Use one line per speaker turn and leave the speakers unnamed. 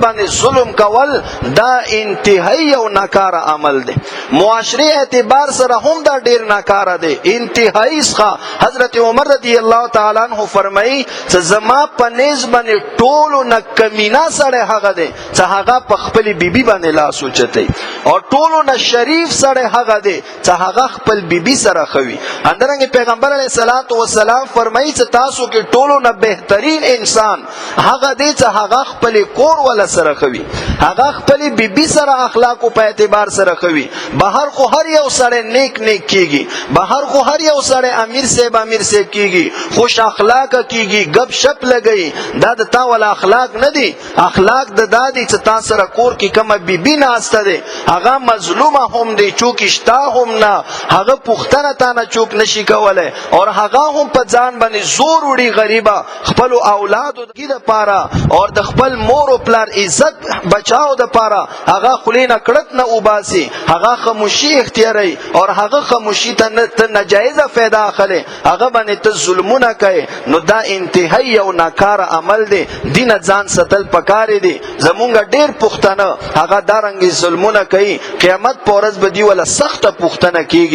باندې ظلم کول دا انتهایی او ناکاره عمل دی. معاشري اعتبار سره هم دا ډیر ناکاره دی، انتهایی ښه. حضرت عمر رضی الله تعالی عنہ فرمایي چې زما په نس باندې ټولو نه کمینا سره هغه دی چې هغه په خپل بیبي باندې لاس اوچتای، او ټولو نه شریف سره هغه دی چې هغه خپل بیبي سره خوي. اندرنګ پیغمبر علیه الصلاۃ والسلام فرمایي چې تاسو کې ټولو نه بهترین انسان هغه دی چې هغه خپل کور ولا سره خوي، هغه خپل بیبي سره اخلاق او په اعتبار سره خوي. بهر خو هر یو سره نیک نیک کیږي، بهر خو هر یو سره امیر صاحب کیږي، خوش اخلاق کیږي، گپ شپ لګي. دا د تا ول اخلاق نه دي. اخلاق د دادی چې تا سره کور کې کومه بیبي ناشته دي، هغه مظلومه هم دي، چوک اشتا هم نه، هغه پختنه تا نه چوک نشي کولای، او هغه هم په ځان باندې زور وړي غریبه خپل اولادو د پاره او د خپل مور او پلار عزت بچاو د پاره هغه خلینه کړت نه وباسي، هغه خاموشي اختیاري، او هغه خاموشي ته ناجایزه فایده اخلي، هغه باندې ته ظلمونه کوي. نو دا انتهایی او ناکاره عمل دی. دین ځان ستل پکاري دي. زمونږ ډیر پښتنه هغه دارنګي ظلمونه کوي، قیامت پر ورځ به دی ولا سخته پښتنه کیږي.